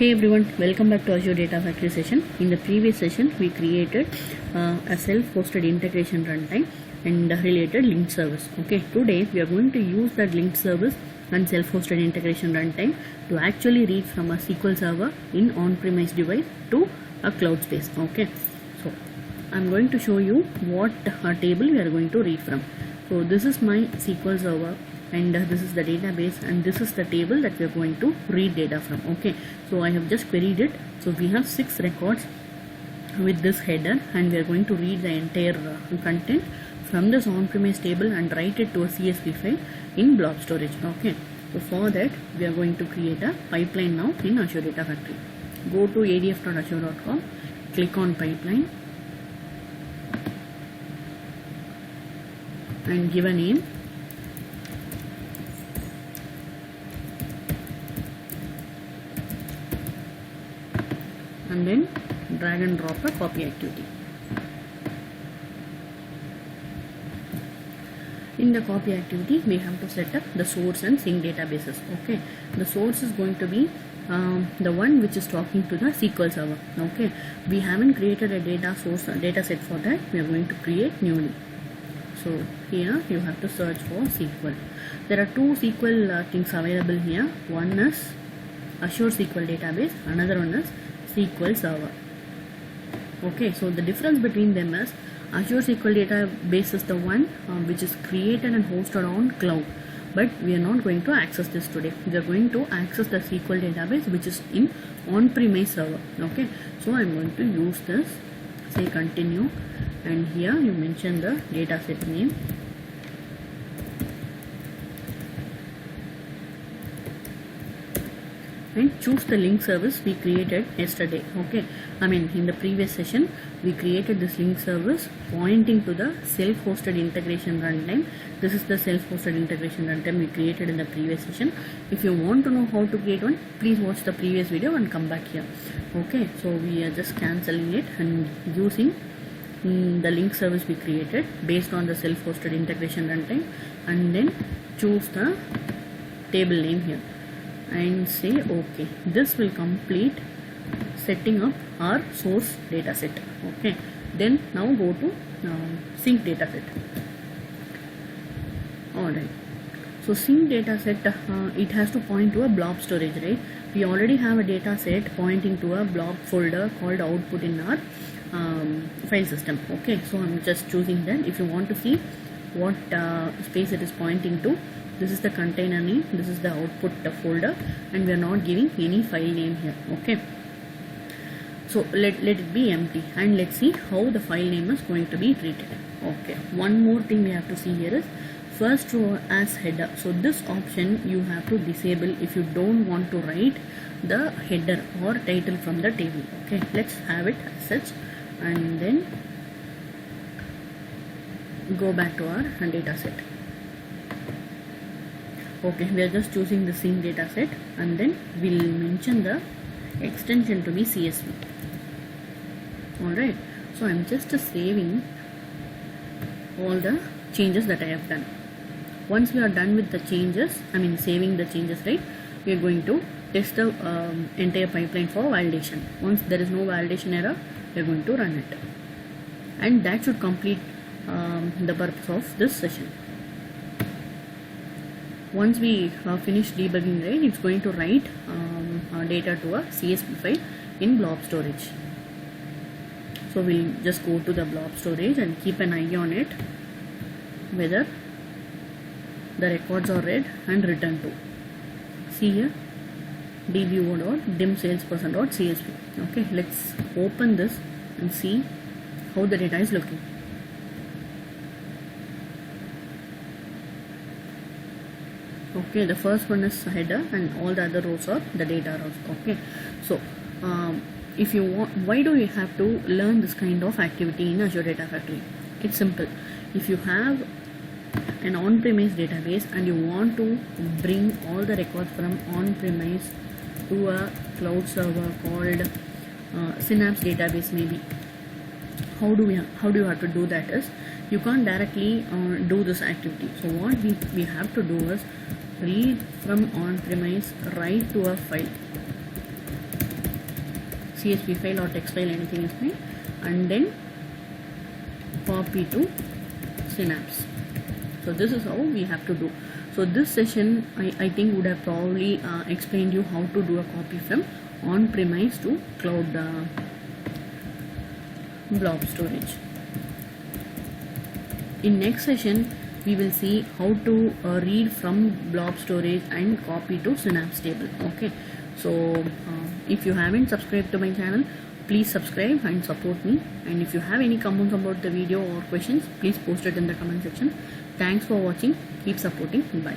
Hey everyone, welcome back to Azure Data Factory session. In the previous session, we created a self-hosted integration runtime and related linked service. Okay, today we are going to use that linked service and self-hosted integration runtime to actually read from a SQL server in on-premise device to a cloud space. Okay, so I'm going to show you what table we are going to read from. So this is my SQL server, and this is the database, and this is the table that we are going to read data from. Okay, so I have just queried it. So we have 6 records with this header, and we are going to read the entire content from this on-premise table and write it to a CSV file in blob storage. Okay, so for that we are going to create a pipeline now in Azure Data Factory. Go to adf.azure.com, click on pipeline and give a name. And then drag and drop a copy activity. In the copy activity, we have to set up the source and sink databases. Okay, the source is going to be the one which is talking to the SQL server. Okay, we haven't created a data set for that. We are going to create newly. So here you have to search for SQL. There are 2 SQL things available here. One is Azure SQL database, another one is SQL server. Okay, so the difference between them is Azure SQL database is the one which is created and hosted on cloud, but we are not going to access this today. We are going to access the SQL database which is in on-premise server. Okay, so I'm going to use this. Say continue, and here you mention the dataset name. And choose the link service we created yesterday. Okay, in the previous session we created this link service pointing to the self-hosted integration runtime. This is the self-hosted integration runtime we created in the previous session. If you want to know how to create one, please watch the previous video and come back here. Okay, so we are just cancelling it and using the link service we created based on the self-hosted integration runtime, and then choose the table name here and say okay. This will complete setting up our source dataset. Okay, then now go to sink dataset. Alright, so sink dataset, it has to point to a blob storage, right? We already have a dataset pointing to a blob folder called output in our file system. Okay, so I'm just choosing that. If you want to see what space it is pointing to, this is the container name, this is the output folder, and we are not giving any file name here. Okay, so let it be empty, and let's see how the file name is going to be treated. Okay, one more thing we have to see here is first row as header. So this option you have to disable if you don't want to write the header or title from the table. Okay, let's have it as such, and then go back to our data set. Okay, we are just choosing the same data set, and then we'll mention the extension to be CSV. Alright, so I'm just saving all the changes that I have done. Once we are done with the changes, saving the changes, right, we are going to test the entire pipeline for validation. Once there is no validation error, we are going to run it, and that should complete the purpose of this session. Once we finish debugging, right, it's going to write data to a CSV file in blob storage. So we'll just go to the blob storage and keep an eye on it whether the records are read and returned to. See here, dbo.dim salesperson.csv. Okay, let's open this and see how the data is looking. Okay, the first one is header, and all the other rows are the data rows. Okay, so if you want, why do you have to learn this kind of activity in Azure Data Factory? It's simple. If you have an on-premise database and you want to bring all the records from on-premise to a cloud server called Synapse database, maybe, how do you have to do that is, you can't directly do this activity. So what we have to do is read from on-premise, write to a file. CSV file or text file, anything is fine, and then copy to Synapse. So this is how we have to do. So this session I think would have probably explained you how to do a copy from on-premise to cloud blob storage. In next session we will see how to read from blob storage and copy to Synapse table. Okay, so if you haven't subscribed to my channel, please subscribe and support me, and if you have any comments about the video or questions, please post it in the comment section. Thanks for watching. Keep supporting. Bye.